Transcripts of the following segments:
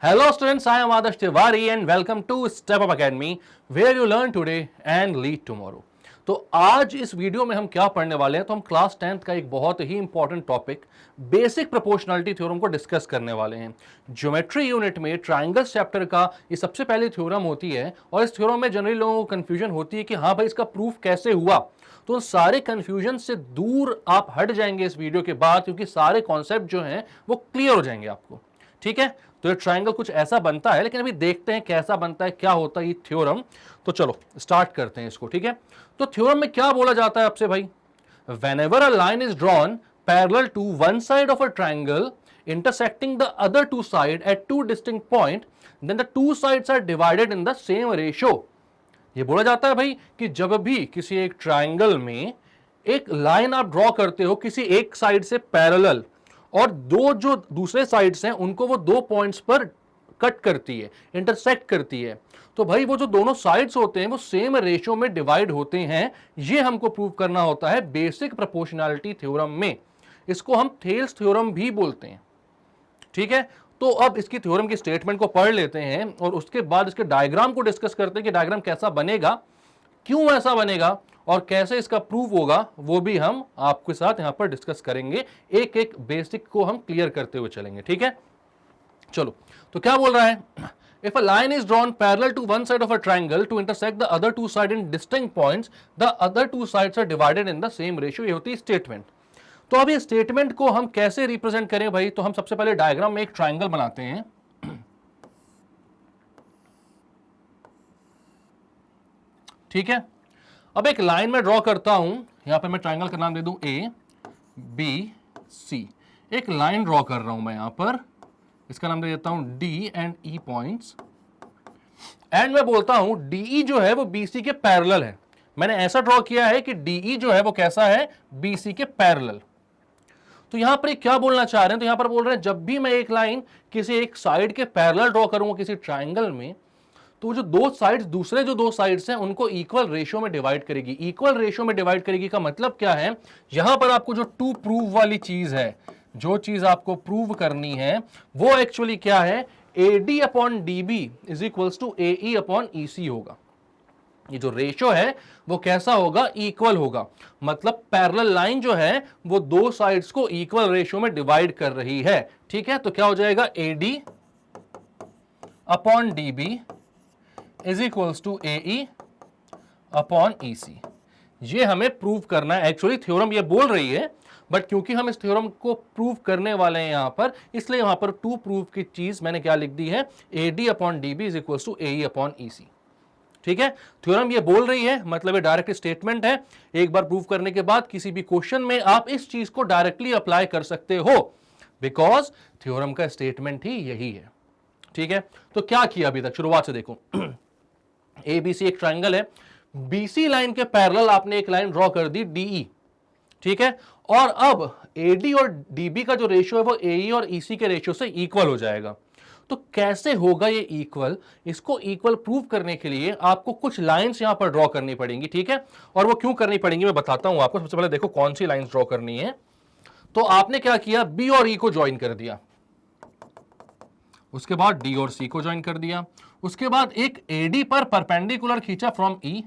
Hello students, I am Adarsh Tiwari and welcome to Step Up Academy where you learn today and lead tomorrow. तो आज इस video में हम क्या पढ़ने वाले हैं, तो हम क्लास 10th का एक बहुत ही important topic basic proportionality theorem को डिस्कस करने वाले हैं। ज्योमेट्री यूनिट में ट्राइंगल्स चैप्टर का ये सबसे पहली थ्योरम होती है और इस थ्योरम में जनरली लोगों को कंफ्यूजन होती है कि हाँ भाई इसका प्रूफ कैसे हुआ। तो सारे कंफ्यूजन से दूर आप हट जाएंगे इस वीडियो के बाद, क्योंकि सारे कॉन्सेप्ट जो हैं वो क्लियर हो जाएंगे आपको। ठीक है, तो ये ट्राइंगल कुछ ऐसा बनता है, लेकिन अभी देखते हैं कैसा बनता है, क्या होता है ये थ्योरम। तो चलो स्टार्ट करते हैं इसको। ठीक है, तो थ्योरम में क्या बोला जाता है आपसे भाई, whenever a line is drawn parallel to one side of a triangle intersecting the other two sides at two distinct points, then the two sides are divided in the same ratio। ये बोला जाता है भाई कि जब भी किसी एक ट्राइंगल में एक लाइन आप ड्रॉ करते हो किसी एक साइड से पैरेलल, और दो जो दूसरे साइड्स हैं उनको वो दो पॉइंट्स पर कट करती है, इंटरसेक्ट करती है, तो भाई वो जो दोनों साइड्स होते हैं वो सेम रेशियो में डिवाइड होते हैं। ये हमको प्रूव करना होता है बेसिक प्रोपोर्शनैलिटी थ्योरम में। इसको हम थेल्स थ्योरम भी बोलते हैं। ठीक है, तो अब इसकी थ्योरम की स्टेटमेंट को पढ़ लेते हैं और उसके बाद इसके डायग्राम को डिस्कस करते हैं कि डायग्राम कैसा बनेगा, क्यों ऐसा बनेगा और कैसे इसका प्रूफ होगा, वो भी हम आपके साथ यहां पर डिस्कस करेंगे। एक एक बेसिक को हम क्लियर करते हुए चलेंगे। ठीक है, चलो तो क्या बोल रहा है, if a line is drawn parallel to one side of a triangle to intersect the other two side in distinct points, the other two sides are divided in the same ratio. ये होती है statement. तो अब ये statement को हम कैसे represent करें भाई, तो हम सबसे पहले डायग्राम में एक ट्राइंगल बनाते हैं। ठीक है, अब एक लाइन में ड्रॉ करता हूं, यहां पर मैं ट्राइंगल का नाम दे दूं ए बी सी। एक लाइन ड्रॉ कर रहा हूं मैं यहां पर, इसका नाम दे देता हूं D and E points, and मैं बोलता हूं डीई जो है वो बीसी के पैरेलल है। मैंने ऐसा ड्रॉ किया है कि डीई जो है वो कैसा है, बीसी के पैरेलल। तो यहां पर क्या बोलना चाह रहे हैं, तो यहां पर बोल रहे हैं जब भी मैं एक लाइन किसी एक साइड के पैरेलल ड्रॉ करूंगा किसी ट्राइंगल में, तो जो दो साइड्स, दूसरे जो दो साइड्स हैं उनको इक्वल रेशियो में डिवाइड करेगी। इक्वल रेशियो में डिवाइड करेगी का मतलब क्या है, यहां पर आपको जो टू प्रूव वाली चीज है, जो चीज आपको प्रूव करनी है वो एक्चुअली क्या है, AD upon DB is equals to AE upon EC होगा। ये जो रेशियो है वो कैसा होगा, इक्वल होगा। मतलब पैरेलल लाइन जो है वो दो साइड्स को इक्वल रेशियो में डिवाइड कर रही है। ठीक है, तो क्या हो जाएगा, AD upon DB is equals to AE upon EC। ये हमें प्रूव करना है। एक्चुअली थ्योरम ये बोल रही है, बट क्योंकि हम इस थ्योरम को प्रूव करने वाले हैं यहां पर, इसलिए यहां पर टू प्रूव की चीज मैंने क्या लिख दी है, AD upon DB is equals to AE upon EC। ठीक है, थ्योरम ये बोल रही है, मतलब ये डायरेक्ट स्टेटमेंट है। एक बार प्रूव करने के बाद किसी भी क्वेश्चन में आप इस चीज को डायरेक्टली अप्लाई कर सकते हो, बिकॉज थ्योरम का स्टेटमेंट ही यही है। ठीक है, तो क्या किया अभी तक, शुरुआत से देखो। ABC एक ट्राइंगल है, BC लाइन के पैरेलल आपने एक लाइन ड्रॉ कर दी DE। ठीक है, और अब AD और DB का जो रेशियो है वो AE और EC के रेशियो से इक्वल हो जाएगा। तो कैसे होगा ये इक्वल, इसको इक्वल प्रूव करने के लिए आपको कुछ लाइंस यहां पर ड्रॉ करनी पड़ेंगी। ठीक है, और वो क्यों करनी पड़ेंगी मैं बताता हूं आपको। सबसे पहले देखो कौन सी लाइंस ड्रॉ करनी है। तो आपने क्या किया, B और E को ज्वाइन कर दिया, उसके बाद D और C को ज्वाइन कर दिया, उसके बाद एक AD पर परपेंडिकुलर खींचा फ्रॉम E,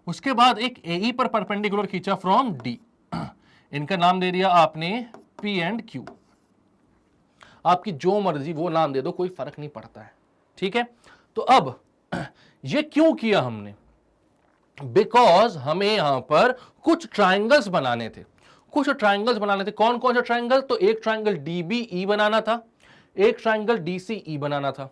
उसके बाद एक AE पर परपेंडिकुलर खींचा फ्रॉम D। इनका नाम दे दिया आपने P एंड Q। आपकी जो मर्जी वो नाम दे दो, कोई फर्क नहीं पड़ता है। ठीक है, तो अब ये क्यों किया हमने, बिकॉज हमें यहां पर कुछ ट्राइंगल्स बनाने थे। कौन कौन से ट्राइंगल, तो एक ट्राइंगल DBE बनाना था, एक ट्राइंगल DCE बनाना था।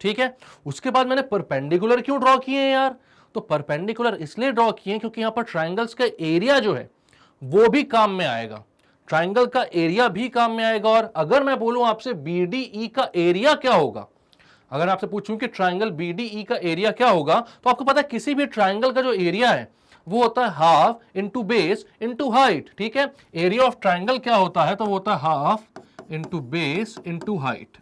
ठीक है, उसके बाद मैंने परपेंडिकुलर क्यों ड्रॉ किए हैं यार, तो परपेंडिकुलर इसलिए ड्रॉ किए क्योंकि यहां पर ट्राइंगल्स का एरिया जो है वो भी काम में आएगा। ट्राइंगल का एरिया भी काम में आएगा। और अगर मैं बोलूं आपसे BDE का एरिया क्या होगा, अगर आपसे पूछूं कि ट्राइंगल BDE का एरिया क्या होगा, तो आपको पता है किसी भी ट्राइंगल का जो एरिया है वो होता है half into base into height. ठीक है, एरिया ऑफ ट्राइंगल क्या होता है, तो वो होता है half into base into height.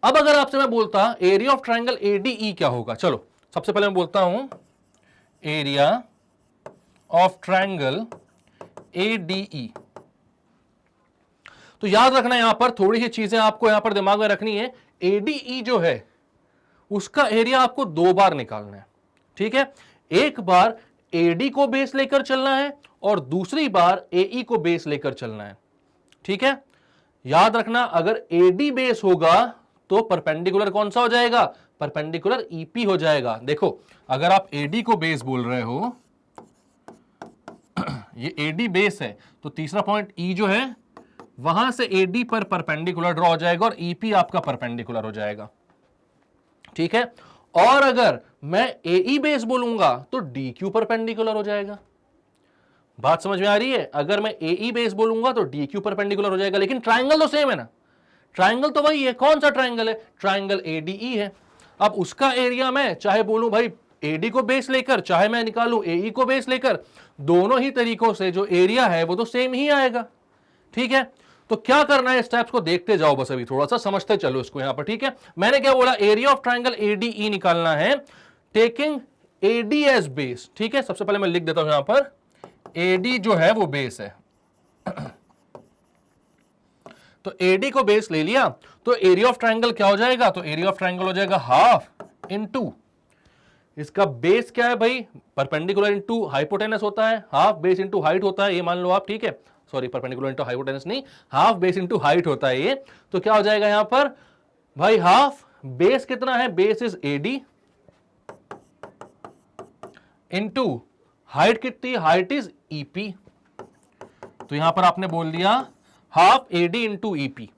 अब अगर आपसे मैं बोलता एरिया ऑफ ट्राइंगल ADE क्या होगा, चलो सबसे पहले मैं बोलता हूं एरिया ऑफ ट्राइंगल ADE। तो तो याद रखना यहां पर थोड़ी सी चीजें आपको यहां पर दिमाग में रखनी है। एडीई जो है उसका एरिया आपको 2 बार निकालना है, ठीक है। एक बार एडी को बेस लेकर चलना है और दूसरी बार एई को बेस लेकर चलना है, ठीक है। याद रखना अगर एडी बेस होगा तो परपेंडिकुलर कौन सा हो जाएगा, परपेंडिकुलर ईपी हो जाएगा। देखो अगर आप एडी को बेस बोल रहे हो, ये एडी बेस है, तो तीसरा पॉइंट ई जो है वहां से एडी पर परपेंडिकुलर ड्रॉ हो जाएगा और ईपी आपका परपेंडिकुलर हो जाएगा, ठीक है। और अगर मैं एई बेस बोलूंगा तो डी क्यू परपेंडिकुलर हो जाएगा। बात समझ में आ रही है? अगर मैं एई बेस बोलूंगा तो डी क्यू परपेंडिकुलर हो जाएगा, लेकिन ट्राइंगल तो सेम है ना, ट्राइंगल तो वही है। कौन सा ट्राइंगल है? ट्राइंगल एडीई है। अब उसका एरिया मैं चाहे बोलूं भाई एडी को बेस लेकर, चाहे मैं निकालूं एई को बेस लेकर, दोनों ही तरीकों से जो एरिया है वो तो सेम ही आएगा, ठीक है। तो क्या करना है, स्टेप्स को देखते जाओ, बस अभी थोड़ा सा समझते चलो इसको यहां पर, ठीक है। मैंने क्या बोला, एरिया ऑफ ट्राइंगल एडीई निकालना है टेकिंग एडी एज बेस, ठीक है। सबसे पहले मैं लिख देता हूं यहां पर एडी जो है वो बेस है। तो एडी को बेस ले लिया तो एरिया ऑफ ट्राइंगल क्या हो जाएगा, तो एरिया ऑफ ट्राइंगल हो जाएगा हाफ इनटू इसका बेस क्या है भाई, परपेंडिकुलर इनटू हाइपोटेनस होता है, हाफ बेस इनटू हाइट होता है, ये मान लो आप, ठीक है। सॉरी, परपेंडिकुलर इनटू हाइपोटेनस नहीं, हाफ बेस इनटू हाइट होता है ये। तो क्या हो जाएगा यहां पर भाई, हाफ बेस कितना है, base is AD into height कितनी, हाइट इज ईपी। तो यहां पर आपने बोल दिया हाफ एडी इंटू ईपी।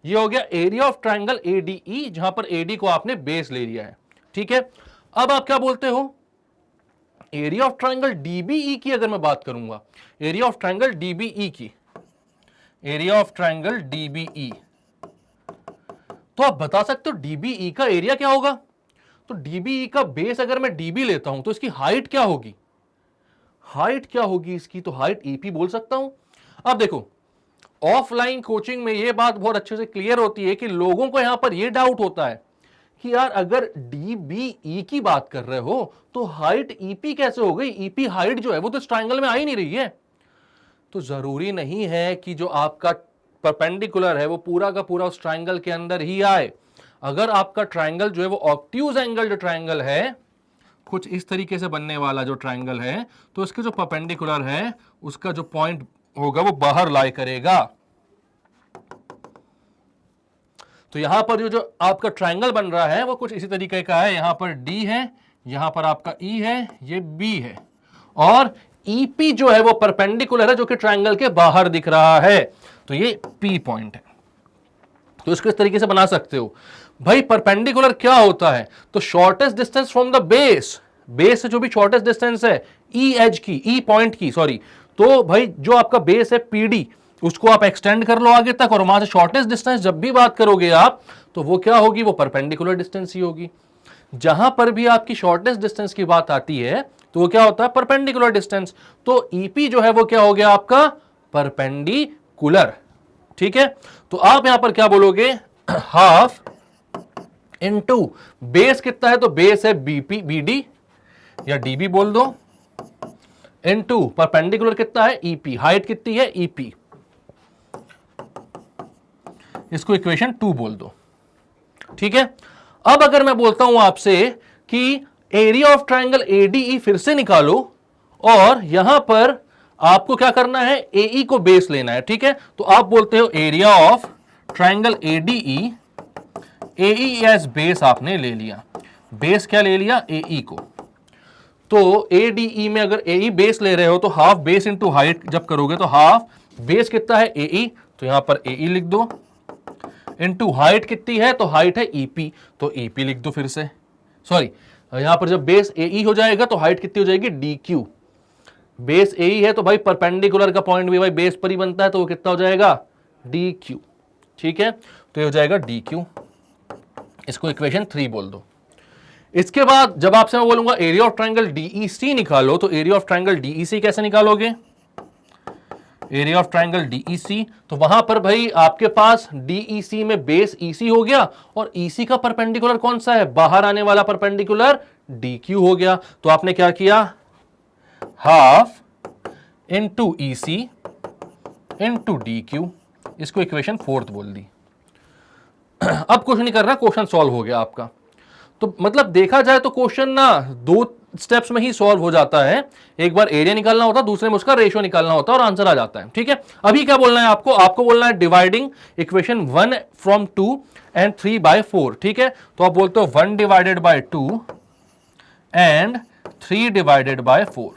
ये हो गया एरिया ऑफ ट्राइंगल एडीई, जहां पर एडी को आपने बेस ले लिया है, ठीक है। अब आप क्या बोलते हो, एरिया ऑफ ट्राइंगल डीबीई की अगर मैं बात करूंगा, एरिया ऑफ ट्राइंगल डीबीई की, एरिया ऑफ ट्राइंगल डीबीई, तो आप बता सकते हो डीबीई का एरिया क्या होगा। तो डीबीई का बेस अगर मैं डीबी लेता हूं तो इसकी हाइट क्या होगी, हाइट क्या होगी इसकी, तो हाइट ईपी बोल सकता हूं। अब देखो ऑफलाइन कोचिंग में यह बात बहुत अच्छे से क्लियर होती है कि लोगों को यहां पर यह डाउट होता है कि यार अगर डीबीई की बात कर रहे हो तो हाइट ईपी कैसे हो गई, ईपी हाइट जो है वो तो इस ट्राइंगल में आ ही नहीं रही है। तो जरूरी नहीं है कि जो आपका परपेंडिकुलर है वो पूरा का पूरा उस ट्राइंगल के अंदर ही आए। अगर आपका ट्राइंगल जो है वो ऑब्ट्यूज एंगल ट्राइंगल है, कुछ इस तरीके से बनने वाला जो ट्राइंगल है, तो इसके जो परपेंडिकुलर है उसका जो पॉइंट होगा वो बाहर लाई करेगा। तो यहां पर जो आपका ट्राइंगल बन रहा है वो कुछ इसी तरीके का है। यहां पर डी है, यहां पर आपका ई है, ये बी है, और ईपी जो है वो परपेंडिकुलर है जो कि ट्राइंगल के बाहर दिख रहा है, तो ये पी पॉइंट है। तो इसको इस तरीके से बना सकते हो। भाई परपेंडिकुलर क्या होता है, तो shortest distance from the base, base से जो भी शॉर्टेस्ट डिस्टेंस है ई एज की, ई पॉइंट की, सॉरी, तो भाई जो आपका बेस है पीडी उसको आप एक्सटेंड कर लो आगे तक, और वहां से शॉर्टेस्ट डिस्टेंस जब भी बात करोगे आप तो वो क्या होगी, वो परपेंडिकुलर डिस्टेंस ही होगी। जहां पर भी आपकी शॉर्टेस्ट डिस्टेंस की बात आती है तो वो क्या होता है, परपेंडिकुलर डिस्टेंस। तो ईपी जो है वो क्या हो गया आपका, परपेंडिकुलर, ठीक है। तो आप यहां पर क्या बोलोगे, हाफ इनटू बेस कितना है, तो बेस है बीपी, बीडी या डीबी बोल दो, इनटू परपेंडिकुलर कितना है, ईपी, हाइट कितनी है, ईपी, इसको इक्वेशन 2 बोल दो, ठीक है। अब अगर मैं बोलता हूं आपसे कि एरिया ऑफ ट्राइंगल एडीई फिर से निकालो और यहां पर आपको क्या करना है, एई को बेस लेना है, ठीक है। तो आप बोलते हो area of triangle ADE, AE as base आपने ले लिया, बेस क्या ले लिया, एई को। तो एडीई में अगर एई बेस ले रहे हो तो हाफ बेस इंटू हाइट जब करोगे तो हाफ बेस कितना है, एई, तो यहां पर एई लिख दो, इनटू हाइट कितनी है, तो हाइट है ईपी, तो ईपी लिख दो फिर से, सॉरी, यहां पर जब बेस एई हो जाएगा तो हाइट कितनी हो जाएगी, डी क्यू। बेस एई है तो भाई परपेंडिकुलर का पॉइंट भी भाई बेस पर ही बनता है, तो वो कितना हो जाएगा, डी क्यू, ठीक है। तो ये हो जाएगा डी क्यू, इसको इक्वेशन 3 बोल दो। इसके बाद जब आपसे मैं बोलूंगा एरिया ऑफ ट्राइंगल डीईसी निकालो, तो एरिया ऑफ ट्राइंगल डीईसी कैसे निकालोगे, एरिया ऑफ ट्राइंगल डीईसी, तो वहां पर भाई आपके पास डीईसी में बेस ईसी हो गया और ईसी का परपेंडिकुलर कौन सा है, बाहर आने वाला परपेंडिकुलर डीक्यू हो गया। तो आपने क्या किया, half into EC into DQ, इसको इक्वेशन 4 बोल दी। अब कुछ नहीं करना, क्वेश्चन सॉल्व हो गया आपका। तो मतलब देखा जाए तो क्वेश्चन ना 2 स्टेप्स में ही सॉल्व हो जाता है। एक बार एरिया निकालना होता है, दूसरे में उसका रेशियो निकालना होता है और आंसर आ जाता है। ठीक है, अभी क्या बोलना है आपको? आपको बोलना है dividing equation 1 from 2 and 3 by 4। ठीक है, तो आप बोलते हो 1 divided by 2 and 3 divided by 4।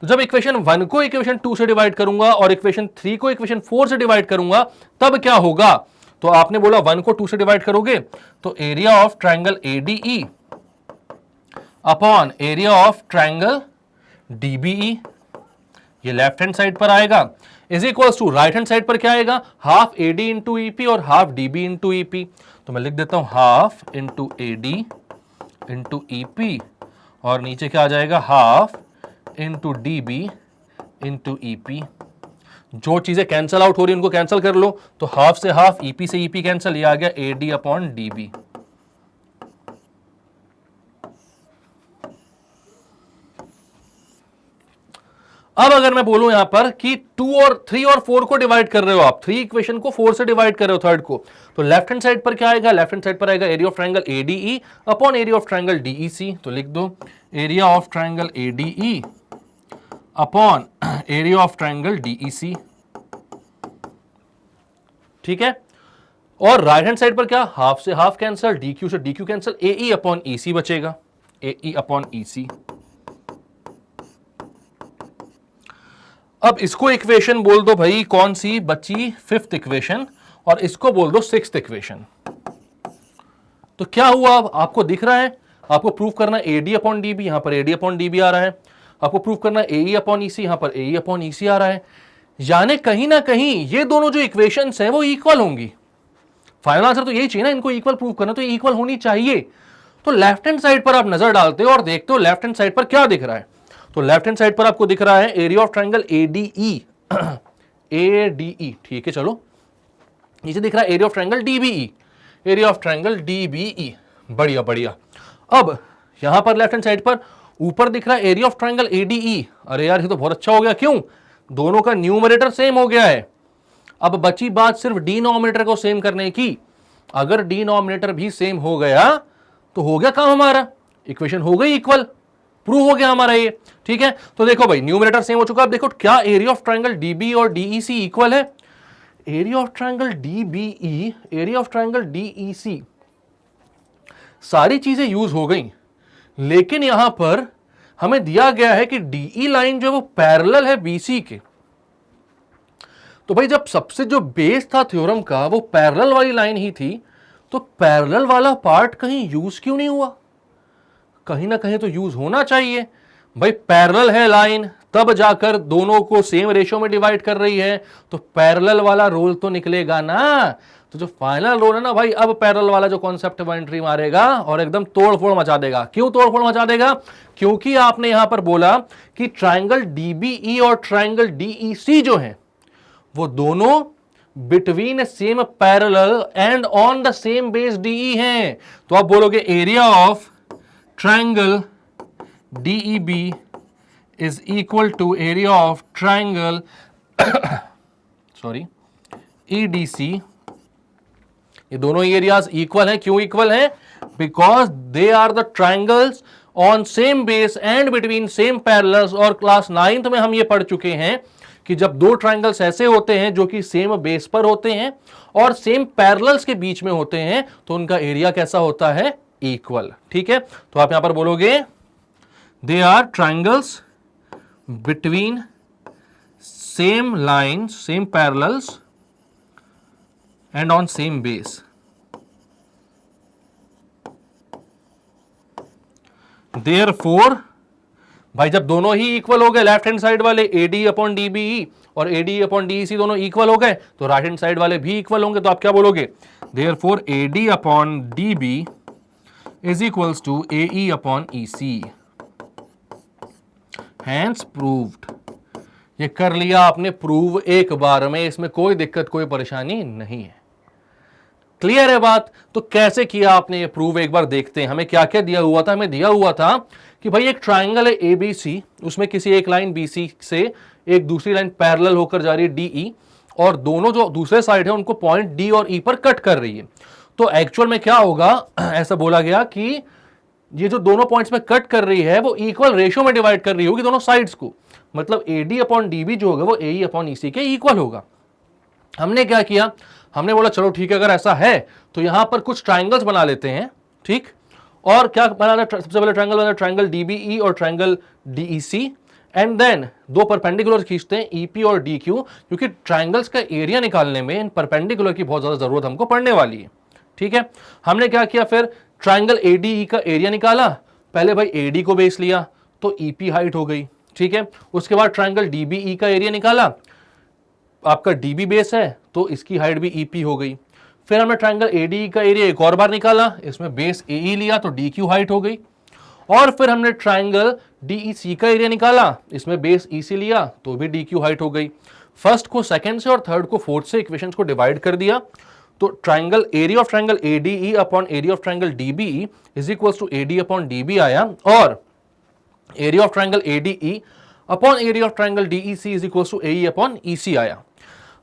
तो जब इक्वेशन 1 को इक्वेशन 2 से डिवाइड करूंगा और इक्वेशन 3 को इक्वेशन 4 से डिवाइड करूंगा, तब क्या होगा? तो आपने बोला 1 को 2 से डिवाइड करोगे तो area of triangle ADE upon area of triangle DBE, ये लेफ्ट हैंड साइड पर आएगा, is equals to right hand side पर क्या आएगा? हाफ AD इंटू EP और हाफ DB इंटू EP। तो मैं लिख देता हूं half into AD into EP और नीचे क्या आ जाएगा? Half into DB into EP। जो चीजें कैंसल आउट हो रही है उनको कैंसिल कर लो, तो हाफ से हाफ, EP से EP कैंसिल, ये आ गया AD अपॉन DB। अब अगर मैं बोलूं यहां पर कि 2 और 3 और 4 को डिवाइड कर रहे हो आप, 3 इक्वेशन को 4 से डिवाइड कर रहे हो थर्ड को, तो लेफ्ट हैंड साइड पर क्या आएगा? लेफ्ट हैंड साइड पर आएगा area of triangle ADE upon area of triangle DEC। तो लिख दो area of triangle ADE upon area of triangle DEC। ठीक है, और राइट हैंड साइड पर क्या? हाफ से हाफ कैंसिल, DQ से DQ cancel, AE upon EC बचेगा, AE अपॉन EC। अब इसको इक्वेशन बोल दो भाई, कौन सी बची? 5th इक्वेशन, और इसको बोल दो 6th इक्वेशन। तो क्या हुआ? अब आपको दिख रहा है, आपको प्रूव करना AD अपॉन DB, यहां पर AD अपॉन DB आ रहा है। आपको प्रूव करना AE अपॉन EC, यहां पर AE अपॉन EC आ रहा है। यानी कहीं ना कहीं ये दोनों जो इक्वेशंस हैं वो इक्वल होंगी। फाइनल आंसर तो यही चाहिए ना, इनको इक्वल प्रूव करना, तो ये इक्वल होनी चाहिए। तो लेफ्ट हैंड साइड पर आप नजर डालते हो और देखते हो लेफ्ट हैंड साइड पर क्या दिख रहा है। तो लेफ्ट हैंड साइड पर आपको दिख रहा है area of triangle ADE ADE। ठीक है, चलो नीचे दिख रहा है area of triangle DBE, area of triangle DBE। बढ़िया बढ़िया। अब यहां पर लेफ्ट हैंड साइड पर ऊपर दिख रहा है एरिया ऑफ ट्रायंगल ADE। अरे यार ये तो बहुत अच्छा हो गया, क्यों? दोनों का न्यूमरेटर सेम हो गया है। अब बची बात सिर्फ डिनोमिनेटर को सेम करने की। अगर डिनोमिनेटर भी सेम हो गया तो हो गया काम हमारा, इक्वेशन हो गई इक्वल, प्रूव हो गया हमारा ये। ठीक है, तो देखो भाई न्यूमरेटर सेम हो चुका। अब देखो क्या एरिया ऑफ ट्रायंगल DB और DEC इक्वल है? Area of triangle DBE, area of triangle DEC, सारी चीजें यूज हो गई, लेकिन यहां पर हमें दिया गया है कि DE लाइन जो है वो पैरेलल है BC के। तो भाई जब सबसे जो बेस था थ्योरम का वो पैरेलल वाली लाइन ही थी, तो पैरेलल वाला पार्ट कहीं यूज क्यों नहीं हुआ? कहीं ना कहीं तो यूज होना चाहिए। भाई पैरेलल है लाइन, तब जाकर दोनों को सेम रेशियो में डिवाइड कर रही है, तो पैरेलल वाला रोल तो निकलेगा ना। तो जो फाइनल रोल है ना भाई, अब पैरेलल वाला जो कॉन्सेप्ट है वो एंट्री मारेगा और एकदम तोड़फोड़ मचा देगा। क्यों तोड़फोड़ मचा देगा? क्योंकि आपने यहां पर बोला कि ट्रायंगल DBE और ट्रायंगल DEC जो है वो दोनों between same parallel and on the same base DE हैं। तो आप बोलोगे area of triangle DEB is equal to area of triangle sorry EDC। ये दोनों एरियाज इक्वल हैं। क्यों इक्वल हैं? Because they are the triangles on same base and between same parallels. और क्लास 9th में हम ये पढ़ चुके हैं कि जब दो ट्रायंगल्स ऐसे होते हैं जो कि सेम बेस पर होते हैं और सेम पैरेलल्स के बीच में होते हैं, तो उनका एरिया कैसा होता है? इक्वल। ठीक है, तो आप यहां पर बोलोगे they are triangles between same lines, same parallels and on same base। Therefore भाई जब दोनों ही इक्वल हो गए, लेफ्ट हैंड साइड वाले AD अपॉन DBE और AD अपॉन DEC दोनों इक्वल हो गए, तो राइट हैंड साइड वाले भी इक्वल होंगे। तो आप क्या बोलोगे? Therefore AD upon DB is equals to AE upon EC। Hence proved। ये कर लिया आपने प्रूव एक बार में, इसमें कोई दिक्कत कोई परेशानी नहीं है। क्लियर है बात? तो कैसे किया आपने ये प्रूव, एक बार देखते हैं। हमें क्या क्या दिया हुआ था? हमें दिया हुआ था कि भाई एक ट्रायंगल है ABC, उसमें किसी एक लाइन BC से एक दूसरी लाइन पैरेलल होकर जा रही है DE, और दोनों जो दूसरे साइड है उनको पॉइंट डी और ई पर कट कर रही है। तो एक्चुअल में क्या होगा, ऐसा बोला गया कि ये जो दोनों पॉइंट्स में कट कर रही है वो इक्वल रेशियो में डिवाइड कर रही होगी दोनों साइड्स को, मतलब AD अपॉन DB जो होगा वो AE अपॉन EC के इक्वल होगा। हमने क्या किया, हमने बोला चलो ठीक है, अगर ऐसा है तो यहां पर कुछ ट्राइंगल्स बना लेते हैं, ठीक। और क्या बनाना, सबसे पहले ट्राइंगल बनाना, ट्राइंगल DBE और ट्राइंगल DEC, एंड देन दो परपेंडिकुलर खींचते हैं EP और DQ, क्योंकि ट्राइंगल्स का एरिया निकालने में इन परपेंडिकुलर की बहुत ज्यादा जरूरत हमको पड़ने वाली है, ठीक है। हमने क्या किया, फिर ट्राइंगल ADE का एरिया निकाला, पहले भाई AD को बेस लिया तो EP हाइट हो गई, ठीक है। उसके बाद ट्राइंगल DBE का एरिया निकाला, आपका DB बेस है तो इसकी हाइट भी EP हो गई। फिर हमने ट्राइंगल ADE का एरिया एक और बार निकाला, इसमें बेस AE लिया तो DQ हाइट हो गई। और फिर हमने ट्राइंगल DEC का एरिया निकाला, इसमें बेस EC लिया तो भी DQ हाइट हो गई। फर्स्ट को सेकंड से और थर्ड को फोर्थ से इक्वेशंस को डिवाइड कर दिया, तो triangle area of triangle ADE upon area of triangle DBE is equals to AD upon DB आया, और area of triangle ADE upon area of triangle DEC is equals to AE upon EC आया।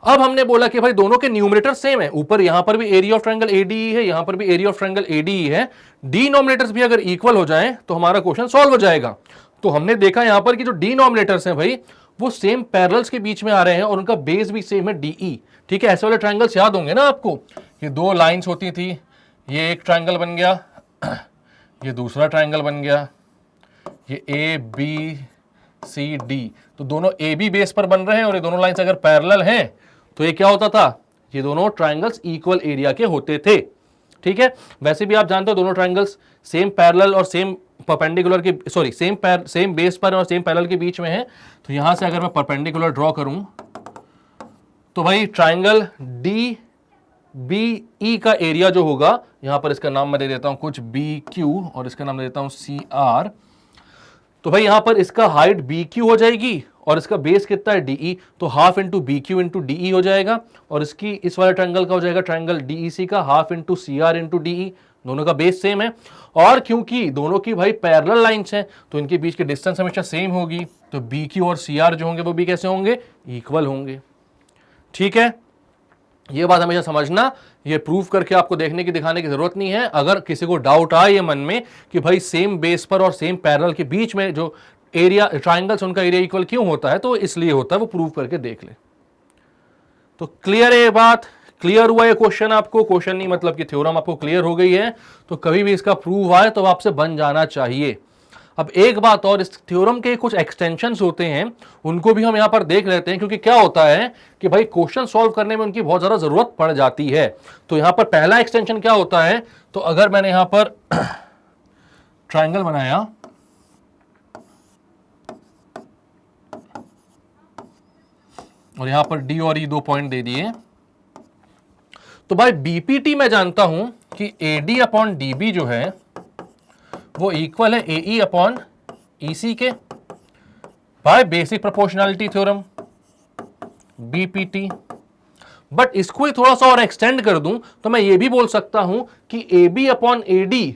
अब हमने बोला कि भाई दोनों के न्यूमरेटर सेम है, ऊपर यहां पर भी एरिया ऑफ ट्राइंगल ADE है, यहां पर भी एरिया ऑफ ट्राइंगल ADE है, डिनोमिनेटर्स भी अगर इक्वल हो जाएं तो हमारा क्वेश्चन सॉल्व हो जाएगा। तो हमने देखा यहां पर कि जो डिनोमिनेटर्स हैं भाई वो सेम पैरेलल्स के बीच में आ रहे हैं और उनका बेस भी सेम है DE, ठीक है। ऐसे वाले ट्राइंगल्स याद होंगे ना आपको, ये दो लाइंस होती थी, ये एक ट्राइंगल बन गया, ये दूसरा ट्राइंगल बन गया, ये ABCD, तो दोनों AB बेस पर बन रहे हैं और ये दोनों लाइंस अगर पैरेलल हैं तो ये क्या होता था, ये दोनों ट्राइंगल्स इक्वल एरिया के होते थे, ठीक है। वैसे भी आप जानते हो दोनों ट्राइंगल्स सेम पैरेलल और सेम परपेंडिकुलर के, सॉरी सेम बेस पर और सेम पैरेलल के बीच में है। तो यहां से अगर मैं परपेंडिकुलर ड्रॉ करूं तो भाई ट्राइंगल DBE का एरिया जो होगा, यहां पर इसका नाम मैं दे देता हूं कुछ BQ और इसका नाम दे देता हूं CR, तो भाई यहां पर इसका हाइट BQ हो जाएगी और इसका बेस कितना है DE, तो half into BQ into DE हो जाएगा, और इसकी इस वाले ट्राइंगल का हो जाएगा ट्राइंगल DEC का half into CR into DE, दोनों का बेस सेम है। और क्योंकि दोनों की भाई पैरेलल लाइंस हैं तो इनके बीच की डिस्टेंस हमेशा सेम होगी, तो BQ और CR जो होंगे वो भी कैसे होंगे, इक्वल होंगे, ठीक है। ये बात हमेशा समझना, ये प्रूफ करके आपको देखने की दिखाने की जरूरत नहीं है। अगर किसी को डाउट आए ये मन में कि भाई सेम बेस पर और सेम पैरेलल के बीच में जो एरिया ट्राइंगल्स उनका एरिया इक्वल क्यों होता है, तो इसलिए होता है, वो प्रूव करके देख ले। तो क्लियर है ये बात, क्लियर हुआ ये क्वेश्चन आपको, क्वेश्चन नहीं मतलब कि थ्योरम आपको क्लियर हो गई है, तो कभी भी इसका प्रूव आए तो आपसे बन जाना चाहिए। अब एक बात और, इस थ्योरम के कुछ एक्सटेंशंस होते हैं उनको भी हम यहां पर देख लेते हैं, क्योंकि क्या होता है कि भाई क्वेश्चन सॉल्व करने में उनकी बहुत ज्यादा जरूरत पड़ जाती है। तो यहां पर पहला एक्सटेंशन क्या होता है, तो अगर मैंने यहां पर ट्राइंगल बनाया और यहां पर D और E दो पॉइंट दे दिए, तो भाई BPT मैं जानता हूं कि AD अपॉन DB जो है वो इक्वल है AE अपॉन EC के, by basic proportionality theorem BPT। But इसको ही थोड़ा सा और एक्सटेंड कर दूं तो मैं ये भी बोल सकता हूं कि AB upon AD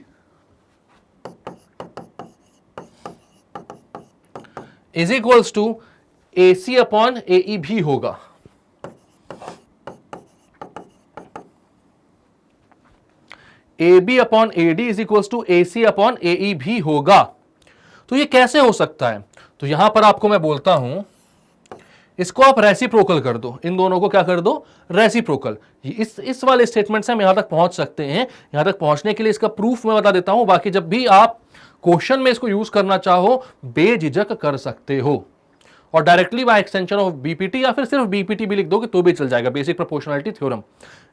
is equals to AC upon AE भी होगा। AB upon AD is equals to AC upon AE भी होगा। तो ये कैसे हो सकता है, तो यहां पर आपको मैं बोलता हूं इसको आप रेसिप्रोकल कर दो, इन दोनों को क्या कर दो, रेसिप्रोकल। इस वाले स्टेटमेंट से हम यहां तक पहुंच सकते हैं। यहां तक पहुंचने के लिए इसका प्रूफ मैं बता देता हूं, बाकी जब भी आप क्वेश्चन में इसको यूज करना चाहो बेझिझक कर सकते हो, और directly by extension of BPT या फिर सिर्फ BPT भी लिख दोगे तो भी चल जाएगा, बेसिक प्रोपोर्शनैलिटी थ्योरम।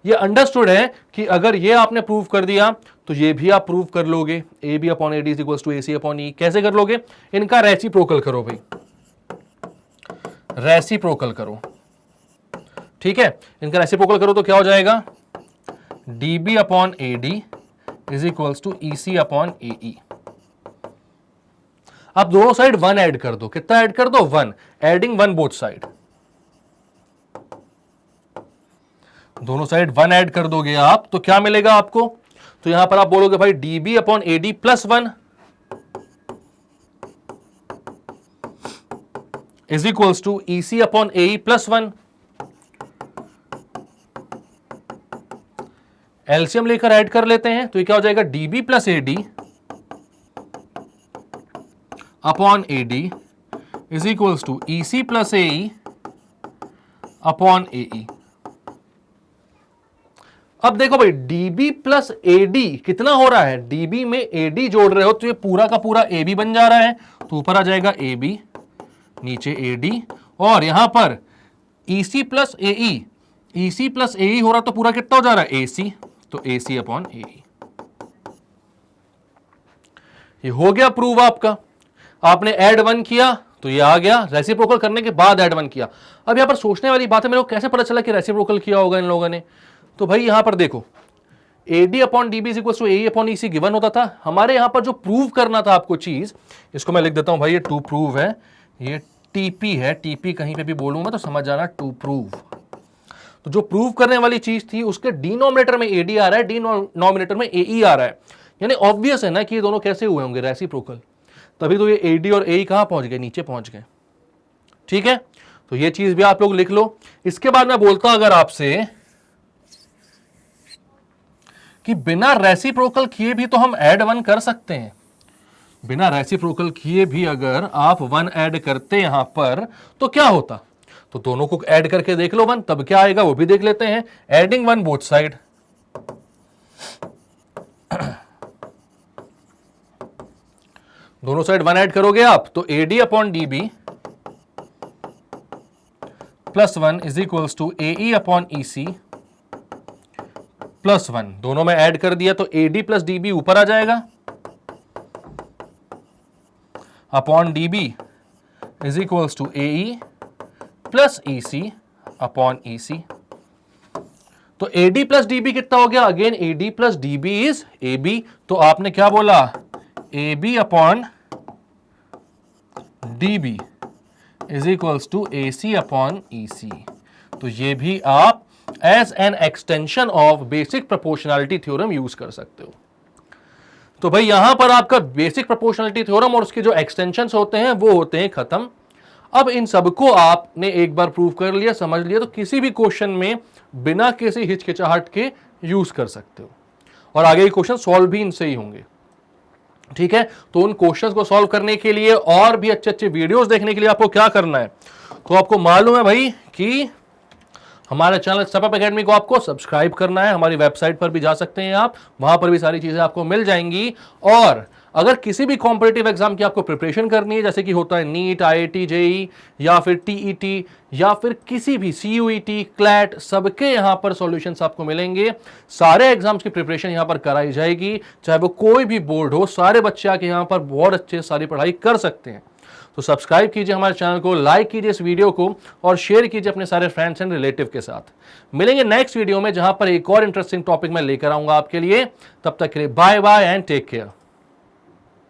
ये अंडरस्टूड है कि अगर ये आपने प्रूव कर दिया तो ये भी आप प्रूव कर लोगे, AB upon AD is equals to AC upon E। कैसे कर लोगे, इनका रेसिप्रोकल करो भाई, रेसिप्रोकल करो, ठीक है। इनका रेसिप्रोकल करो तो क्या हो जाएगा, DB upon AD is equals to EC upon AE। आप दोनों साइड 1 ऐड कर दो, कितना ऐड कर दो, 1, एडिंग 1 बोथ साइड, दोनों साइड 1 ऐड कर दोगे आप तो क्या मिलेगा आपको, तो यहां पर आप बोलोगे भाई DB upon AD plus 1 is equals to EC upon AE plus 1। LCM लेकर ऐड कर लेते हैं, तो ये क्या हो जाएगा, DB plus AD upon AD is equals to EC plus AE upon AE. अब देखो भाई, dB प्लस एडी कितना हो रहा है, dB में एडी जोड़ रहे हो तो ये पूरा का पूरा AB बन जा रहा है, तो ऊपर आ जाएगा AB, नीचे AD, और यहां पर EC plus AE, EC plus AE हो रहा तो पूरा कितना हो जा रहा है, AC, तो AC अपॉन AE। ये हो गया प्रूव आपका। आपने ऐड 1 किया तो ये आ गया, रेसिप्रोकल करने के बाद ऐड 1 किया। अब यहां पर सोचने वाली बात है, मेरे को कैसे पता चला कि रेसिप्रोकल किया होगा इन लोगों ने। तो भाई यहां पर देखो, AD upon DB is equal to AE upon EC given होता था। हमारे यहां पर जो प्रूव करना था आपको चीज, इसको मैं लिख देता हूं भाई, ये टू प्रूव है, ये TP है, TP कहीं पे भी बोलूंगा तो समझ जाना, टू प्रूव। तो जो प्रूव करने वाली चीज थी उसके डिनोमिनेटर में AD आ रहा है, डिनोमिनेटर में AE आ रहा है, यानी ऑब्वियस है ना कि ये दोनों कैसे हुए होंगे, रेसिप्रोकल। तभी तो ये AD और AE कहां पहुंच गए, नीचे पहुंच गए। ठीक है, तो ये चीज भी आप लोग लिख लो। इसके बाद मैं बोलता हूं अगर आपसे कि बिना रेसिप्रोकल किए भी तो हम ऐड 1 कर सकते हैं, बिना रेसिप्रोकल किए भी अगर आप 1 ऐड करते यहां पर तो क्या होता, तो दोनों को ऐड करके देख लो 1, तब क्या आएगा वो भी देख लेते हैं। एडिंग 1 बोथ साइड, दोनों साइड 1 ऐड करोगे आप तो AD upon DB plus 1 is equals to AE upon EC plus 1, दोनों में ऐड कर दिया तो AD प्लस DB ऊपर आ जाएगा, upon DB is equals to AE plus EC upon EC। तो AD प्लस DB कितना हो गया, again AD plus DB is AB, तो आपने क्या बोला, AB upon DB is equals to AC upon EC। तो ये भी आप as an extension of basic proportionality theorem use कर सकते हो। तो भाई यहां पर आपका बेसिक प्रोपोर्शनैलिटी थ्योरम और उसके जो एक्सटेंशंस होते हैं वो होते हैं खत्म। अब इन सबको आपने एक बार प्रूव कर लिया, समझ लिया, तो किसी भी क्वेश्चन में बिना किसी हिचकिचाहट के यूज कर सकते हो, और आगे के क्वेश्चन सॉल्व भी इनसे ही होंगे। ठीक है, तो उन क्वेश्चंस को सॉल्व करने के लिए और भी अच्छे अच्छे वीडियोस देखने के लिए आपको क्या करना है, तो आपको मालूम है भाई कि हमारे चैनल स्टेप अप एकेडमी को आपको सब्सक्राइब करना है। हमारी वेबसाइट पर भी जा सकते हैं आप, वहां पर भी सारी चीजें आपको मिल जाएंगी। और अगर किसी भी कॉम्पिटिटिव एग्जाम की आपको प्रिपरेशन करनी है, जैसे कि होता है नीट, IIT, JEE या फिर TET या फिर किसी भी CUET, CLAT, सबके यहां पर सॉल्यूशंस आपको मिलेंगे। सारे एग्जाम्स की प्रिपरेशन यहां पर कराई जाएगी, चाहे वो कोई भी बोर्ड हो, सारे बच्चे आके यहां पर बहुत अच्छे सारी पढ़ाई कर सकते हैं। तो सब्सक्राइब कीजिए हमारे चैनल को, लाइक कीजिए इस वीडियो को और शेयर कीजिए अपने सारे फ्रेंड्स एंड रिलेटिव के साथ। मिलेंगे नेक्स्ट वीडियो में, जहां पर एक और इंटरेस्टिंग टॉपिक मैं लेकर आऊंगा आपके लिए। तब तक के लिए bye bye and take care.